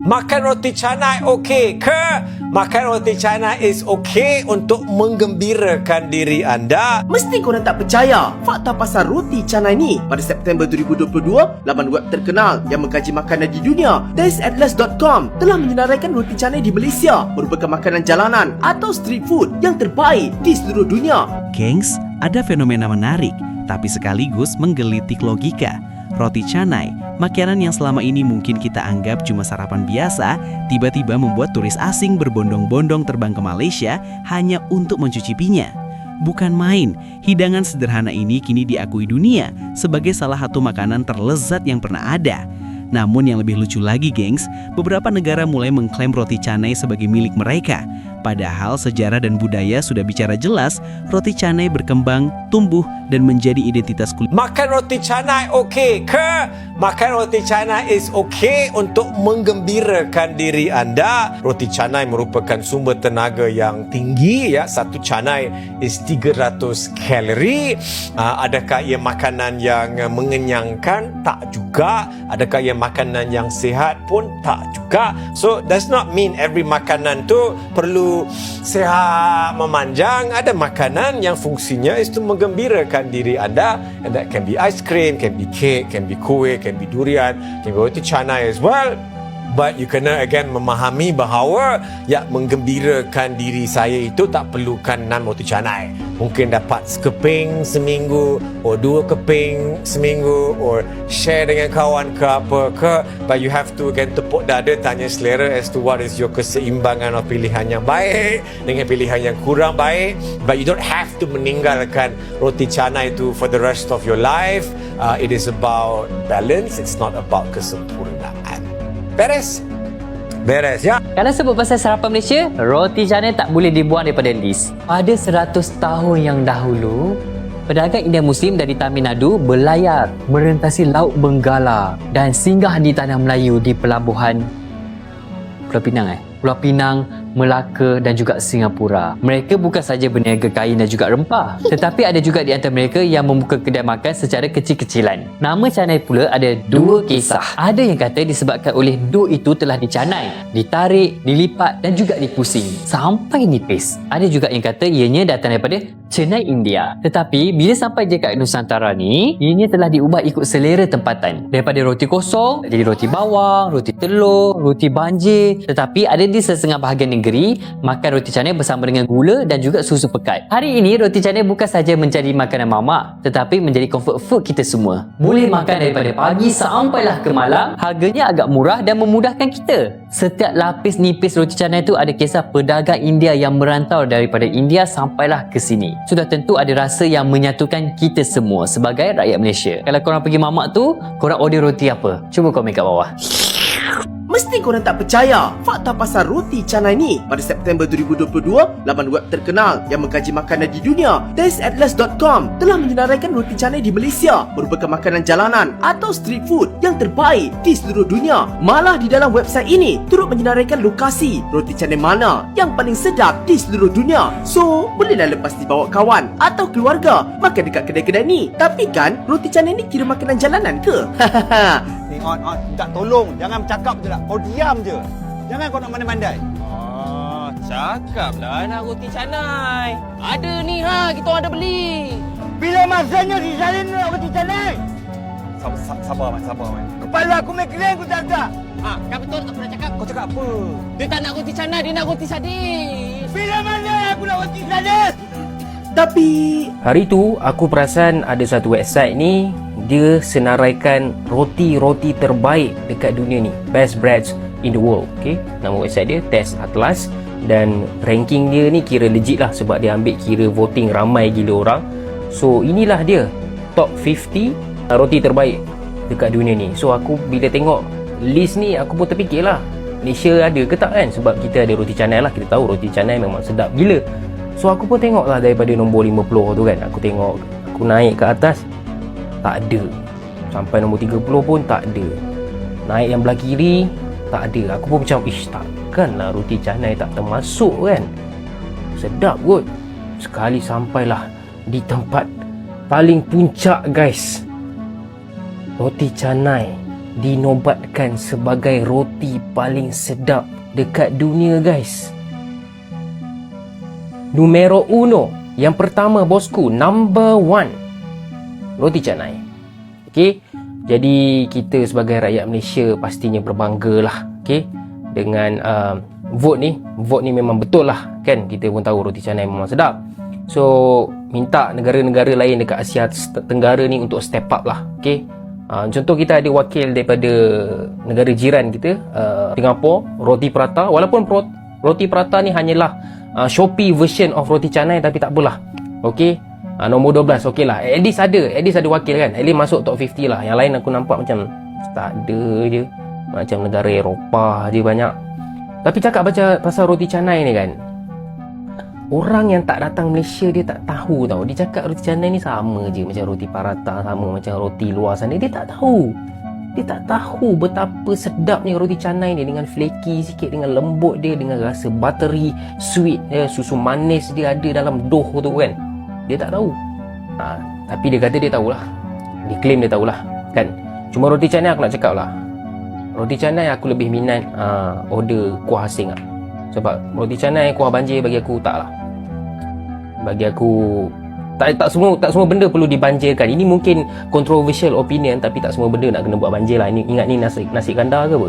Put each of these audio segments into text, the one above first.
Makan roti canai okey ke? Makan roti canai is okey untuk menggembirakan diri anda. Mesti korang tak percaya fakta pasal roti canai ni. Pada September 2022, laman web terkenal yang mengkaji makanan di dunia, TasteAtlas.com, telah menyenaraikan roti canai di Malaysia merupakan makanan jalanan atau street food yang terbaik di seluruh dunia. Gengs, ada fenomena menarik tapi sekaligus menggelitik logika. Roti canai, makanan yang selama ini mungkin kita anggap cuma sarapan biasa, tiba-tiba membuat turis asing berbondong-bondong terbang ke Malaysia hanya untuk mencicipinya. Bukan main, hidangan sederhana ini kini diakui dunia sebagai salah satu makanan terlezat yang pernah ada. Namun yang lebih lucu lagi gengs, beberapa negara mulai mengklaim roti canai sebagai milik mereka. Padahal sejarah dan budaya sudah bicara jelas, roti canai berkembang, tumbuh, dan menjadi identitas kuliner. Makan roti canai okey ke? Makan roti canai is okey untuk menggembirakan diri anda. Roti canai merupakan sumber tenaga yang tinggi ya. Satu canai is 300 kalori. Adakah ia makanan yang mengenyangkan? Tak juga. Adakah ia makanan yang sihat pun? Tak juga. So does not mean every makanan tu perlu sihat memanjang. Ada makanan yang fungsinya itu menggembirakan diri anda, and that can be ice cream, can be cake, can be kuih, can be durian, can be roti canai as well. But you kena again memahami bahawa ya, menggembirakan diri saya itu tak perlukan 6 roti canai. Mungkin dapat sekeping seminggu, or 2 keping seminggu, or share dengan kawan ke apa ke. But you have to again tepuk dada, tanya selera as to what is your keseimbangan of pilihan yang baik dengan pilihan yang kurang baik. But you don't have to meninggalkan roti canai itu for the rest of your life. It is about balance, it's not about kesempurnaan. Beres? Beres ya? Kalau sebut pasal sarapan Malaysia, roti canai tak boleh dibuang daripada list. Pada 100 tahun yang dahulu, pedagang India Muslim dari Tamil Nadu berlayar merentasi Laut Benggala dan singgah di tanah Melayu di pelabuhan Pulau Pinang Pulau Pinang, Melaka dan juga Singapura. Mereka bukan saja berniaga kain dan juga rempah, tetapi ada juga di antara mereka yang membuka kedai makan secara kecil-kecilan. Nama canai pula ada 2 kisah. Ada yang kata disebabkan oleh dough itu telah dicanai, ditarik, dilipat dan juga dipusing sampai nipis. Ada juga yang kata ianya datang daripada cenai India. Tetapi bila sampai je kat Nusantara ni, ianya telah diubah ikut selera tempatan. Daripada roti kosong jadi roti bawang, roti telur, roti banjir. Tetapi ada di setengah bahagian negeri makan roti canai bersama dengan gula dan juga susu pekat. Hari ini roti canai bukan saja menjadi makanan mamak, tetapi menjadi comfort food kita semua. Boleh makan daripada pagi sampailah ke malam. Harganya agak murah dan memudahkan kita. Setiap lapis nipis roti canai tu ada kisah pedagang India yang merantau daripada India sampailah ke sini. Sudah tentu ada rasa yang menyatukan kita semua sebagai rakyat Malaysia. Kalau korang pergi mamak tu, korang order roti apa? Cuba komen kat bawah. Mesti korang tak percaya fakta pasal roti canai ni. Pada September 2022, laman web terkenal yang mengkaji makanan di dunia, TasteAtlas.com, telah menyenaraikan roti canai di Malaysia merupakan makanan jalanan atau street food yang terbaik di seluruh dunia. Malah di dalam website ini turut menyenaraikan lokasi roti canai mana yang paling sedap di seluruh dunia. So, bolehlah lepas dibawa kawan atau keluarga makan dekat kedai-kedai ni. Tapi kan, roti canai ni kira makanan jalanan ke? Hahaha. On, minta tolong. Jangan bercakap je lah. Kau diam je. Jangan kau nak mandai-mandai. Cakaplah nak roti canai. Ada ni kita orang ada beli. Bila masanya di sana nak roti canai? Sabar, Man. Kepala aku main kering aku tak ada. Kan betul aku nak cakap. Kau cakap apa? Dia tak nak roti canai, dia nak roti sadis. Bila mana aku nak roti sadis? Tapi hari tu aku perasan ada satu website ni, dia senaraikan roti-roti terbaik dekat dunia ni, best breads in the world. Okay, nama website dia Taste Atlas, dan ranking dia ni kira legit lah sebab dia ambil kira voting ramai gila orang. So inilah dia top 50 roti terbaik dekat dunia ni. So aku bila tengok list ni, aku pun terfikir lah, Malaysia ada ke tak kan? Sebab kita ada roti canai lah, kita tahu roti canai memang sedap gila. So aku pun tengok lah daripada nombor 50 tu kan, aku tengok, aku naik ke atas, tak ada. Sampai nombor 30 pun tak ada. Naik yang belah kiri, tak ada. Aku pun macam, takkanlah roti canai tak termasuk kan? Sedap kot. Sekali sampailah di tempat paling puncak guys, roti canai dinobatkan sebagai roti paling sedap dekat dunia, guys. Numero uno, yang pertama bosku, number one, roti canai. Okey, jadi kita sebagai rakyat Malaysia pastinya berbanggalah, okey, dengan vote ni memang betul lah kan. Kita pun tahu roti canai memang sedap. So minta negara-negara lain dekat Asia Tenggara ni untuk step up lah, okey. Contoh kita ada wakil daripada negara jiran kita, Singapura, roti prata. Walaupun roti prata ni hanyalah Shopee version of roti canai, tapi tak apalah, okey. Nombor 12 okey lah. At least ada wakil kan. At least masuk top 50 lah. Yang lain aku nampak macam tak ada je. Macam negara Eropah je banyak. Tapi cakap pasal roti canai ni kan, orang yang tak datang Malaysia dia tak tahu tau. Dia cakap roti canai ni sama je macam roti paratha, sama macam roti luar sana. Dia tak tahu. Dia tak tahu betapa sedapnya roti canai ni, dengan flaky sikit, dengan lembut dia, dengan rasa buttery, sweet, susu manis dia ada dalam dough tu kan. Dia tak tahu. Tapi dia kata dia tahulah. Dia claim dia tahulah kan. Cuma roti canai aku nak cakap lah, roti canai aku lebih minat order kuah asing lah. Sebab roti canai kuah banjir bagi aku tak lah. Bagi aku tak semua benda perlu dibanjirkan. Ini mungkin controversial opinion, tapi tak semua benda nak kena buat banjir lah. Ingat ni nasi kandar ke apa.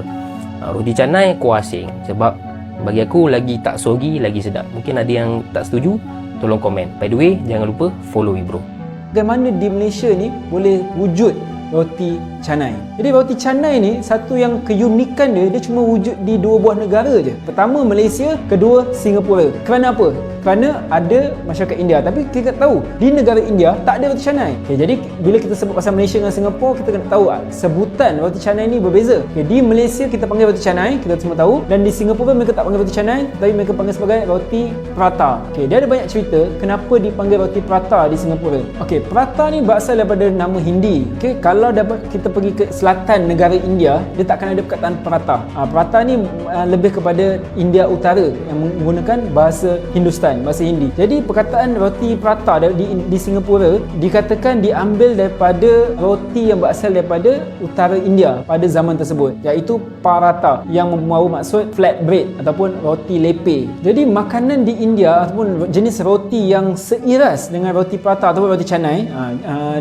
Roti canai kuah asing. Sebab bagi aku lagi tak sogi, lagi sedap. Mungkin ada yang tak setuju, tolong komen. By the way, jangan lupa follow we bro. Bagaimana di Malaysia ni boleh wujud roti canai. Jadi roti canai ni satu yang keunikan dia cuma wujud di dua buah negara je. Pertama Malaysia, kedua Singapura. Kerana apa? Kerana ada masyarakat India. Tapi kita tahu di negara India tak ada roti canai. Okay, jadi bila kita sebut pasal Malaysia dengan Singapura, kita kena tahu sebutan roti canai ni berbeza. Okay, di Malaysia kita panggil roti canai, kita semua tahu, dan di Singapura mereka tak panggil roti canai, tapi mereka panggil sebagai roti prata. Okay, dia ada banyak cerita kenapa dipanggil roti prata di Singapura. Okay, prata ni berasal daripada nama Hindi. Okay, kalau dapat kita pergi ke selatan negara India, dia tak akan ada perkataan prata. Prata ni lebih kepada India Utara yang menggunakan bahasa Hindustan, bahasa Hindi. Jadi perkataan roti prata di Singapura dikatakan diambil daripada roti yang berasal daripada utara India pada zaman tersebut, iaitu paratha, yang membawa maksud flat bread ataupun roti lepe. Jadi makanan di India ataupun jenis roti yang seiras dengan roti prata ataupun roti canai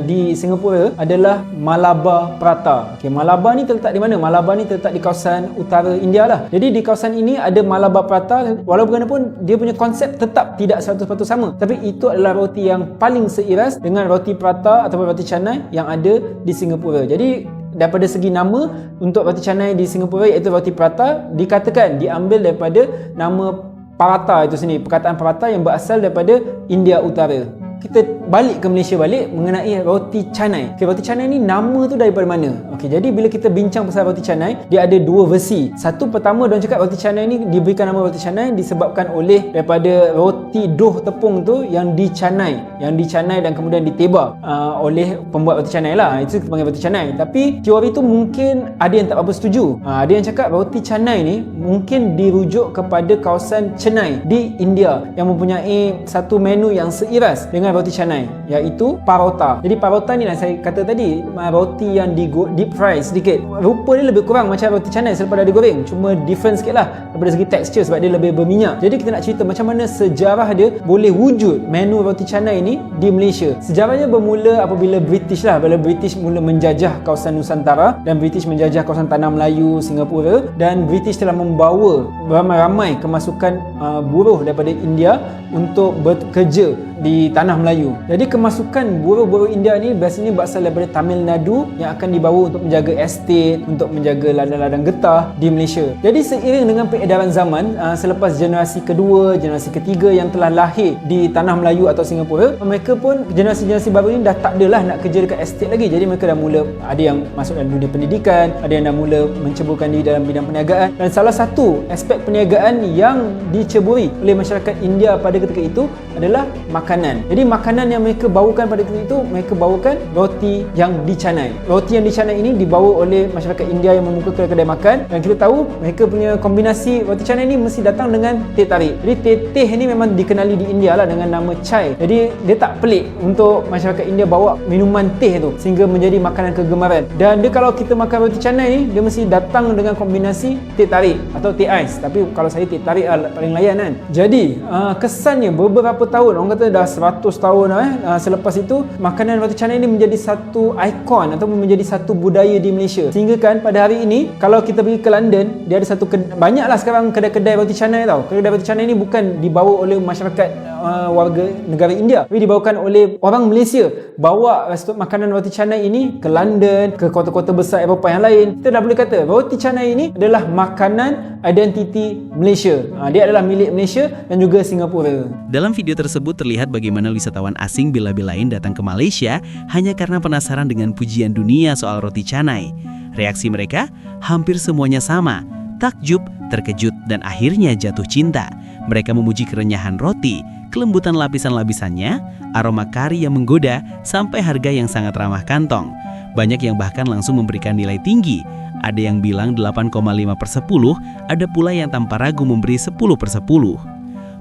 di Singapura adalah Malabar prata. Okay, Malabar ni terletak di mana? Malabar ni terletak di kawasan utara India lah. Jadi di kawasan ini ada Malabar prata, walaupun dia punya konsep tetap tidak 100% sama, tapi itu adalah roti yang paling seiras dengan roti prata ataupun roti canai yang ada di Singapura. Jadi daripada segi nama untuk roti canai di Singapura, iaitu roti prata, dikatakan diambil daripada nama paratha itu sendiri, perkataan paratha yang berasal daripada India Utara. Kita balik ke Malaysia mengenai roti canai. Okay, roti canai ni nama tu daripada mana? Okay, jadi bila kita bincang pasal roti canai, dia ada dua versi. Satu, pertama diorang cakap roti canai ni diberikan nama roti canai disebabkan oleh daripada roti dough tepung tu yang dicanai dan kemudian ditebak oleh pembuat roti canai lah. Itu kita panggil roti canai. Tapi teori tu mungkin ada yang tak apa setuju. Ada yang cakap roti canai ni mungkin dirujuk kepada kawasan Chennai di India yang mempunyai satu menu yang seiras dengan roti canai, iaitu parota. Jadi parota ni lah saya kata tadi, roti yang deep fry sedikit. Rupa dia lebih kurang macam roti canai selepas dah digoreng, cuma different sikit lah daripada segi tekstur sebab dia lebih berminyak. Jadi kita nak cerita macam mana sejarah dia boleh wujud menu roti canai ni di Malaysia. Sejarahnya bermula apabila British mula menjajah kawasan Nusantara, dan British menjajah kawasan Tanah Melayu, Singapura, dan British telah membawa ramai-ramai kemasukan buruh daripada India untuk bekerja di Tanah Melayu. Jadi kemasukan buruh-buruh India ni biasanya berasal daripada Tamil Nadu yang akan dibawa untuk menjaga estate, untuk menjaga ladang-ladang getah di Malaysia. Jadi seiring dengan peredaran zaman, selepas generasi kedua, generasi ketiga yang telah lahir di Tanah Melayu atau Singapura, mereka pun generasi-generasi baru ni dah tak adalah nak kerja dekat estate lagi. Jadi mereka dah mula, ada yang masuk dalam dunia pendidikan, ada yang dah mula menceburkan diri dalam bidang perniagaan. Dan salah satu aspek perniagaan yang diceburi oleh masyarakat India pada ketika itu adalah makanan. Jadi makanan yang mereka bawakan pada ketika itu, mereka bawakan roti yang dicanai. Roti yang dicanai ini dibawa oleh masyarakat India yang membuka kedai-kedai makan, dan kita tahu mereka punya kombinasi roti canai ini mesti datang dengan teh tarik. Jadi teh ni memang dikenali di India lah dengan nama chai. Jadi dia tak pelik untuk masyarakat India bawa minuman teh tu sehingga menjadi makanan kegemaran. Dan dia kalau kita makan roti canai ni, dia mesti datang dengan kombinasi teh tarik atau teh ais. Tapi kalau saya teh tarik paling layan kan. Jadi kesannya beberapa tahun, orang kata dah 100 tahun selepas itu, makanan roti canai ini menjadi satu ikon atau menjadi satu budaya di Malaysia. Sehingga kan pada hari ini kalau kita pergi ke London, dia ada satu banyaklah sekarang kedai-kedai roti canai tau. Kedai roti canai ini bukan dibawa oleh masyarakat warga negara India, tapi dibawakan oleh orang Malaysia. Bawa makanan roti canai ini ke London, ke kota-kota besar Eropah yang lain. Kita dah boleh kata roti canai ini adalah makanan identiti Malaysia. Dia adalah milik Malaysia dan juga Singapura. Dalam video tersebut terlihat bagaimana wisatawan asing bela-belain datang ke Malaysia hanya karena penasaran dengan pujian dunia soal roti canai. Reaksi mereka hampir semuanya sama, takjub, terkejut, dan akhirnya jatuh cinta. Mereka memuji kerenyahan roti, kelembutan lapisan-lapisannya, aroma kari yang menggoda, sampai harga yang sangat ramah kantong. Banyak yang bahkan langsung memberikan nilai tinggi. Ada yang bilang 8,5/10, ada pula yang tanpa ragu memberi 10/10.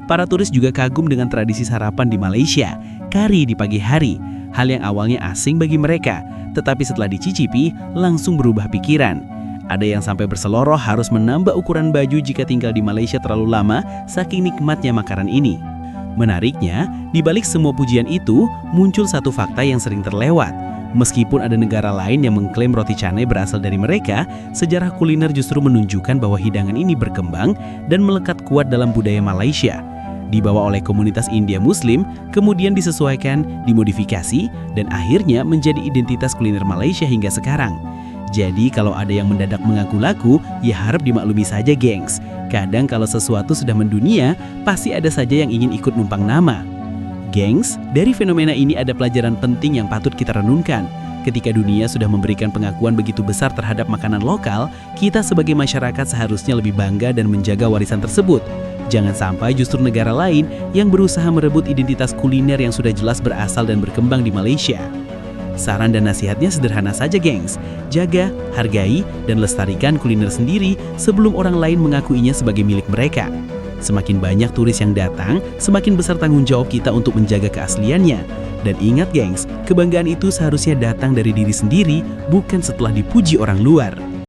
Para turis juga kagum dengan tradisi sarapan di Malaysia, kari di pagi hari, hal yang awalnya asing bagi mereka, tetapi setelah dicicipi, langsung berubah pikiran. Ada yang sampai berseloroh harus menambah ukuran baju jika tinggal di Malaysia terlalu lama, saking nikmatnya makanan ini. Menariknya, di balik semua pujian itu, muncul satu fakta yang sering terlewat. Meskipun ada negara lain yang mengklaim roti canai berasal dari mereka, sejarah kuliner justru menunjukkan bahwa hidangan ini berkembang dan melekat kuat dalam budaya Malaysia. Dibawa oleh komunitas India Muslim, kemudian disesuaikan, dimodifikasi, dan akhirnya menjadi identitas kuliner Malaysia hingga sekarang. Jadi kalau ada yang mendadak mengaku laku, ya harap dimaklumi saja gengs. Kadang kalau sesuatu sudah mendunia, pasti ada saja yang ingin ikut numpang nama. Gengs, dari fenomena ini ada pelajaran penting yang patut kita renungkan. Ketika dunia sudah memberikan pengakuan begitu besar terhadap makanan lokal, kita sebagai masyarakat seharusnya lebih bangga dan menjaga warisan tersebut. Jangan sampai justru negara lain yang berusaha merebut identitas kuliner yang sudah jelas berasal dan berkembang di Malaysia. Saran dan nasihatnya sederhana saja gengs, jaga, hargai, dan lestarikan kuliner sendiri sebelum orang lain mengakuinya sebagai milik mereka. Semakin banyak turis yang datang, semakin besar tanggung jawab kita untuk menjaga keasliannya. Dan ingat gengs, kebanggaan itu seharusnya datang dari diri sendiri, bukan setelah dipuji orang luar.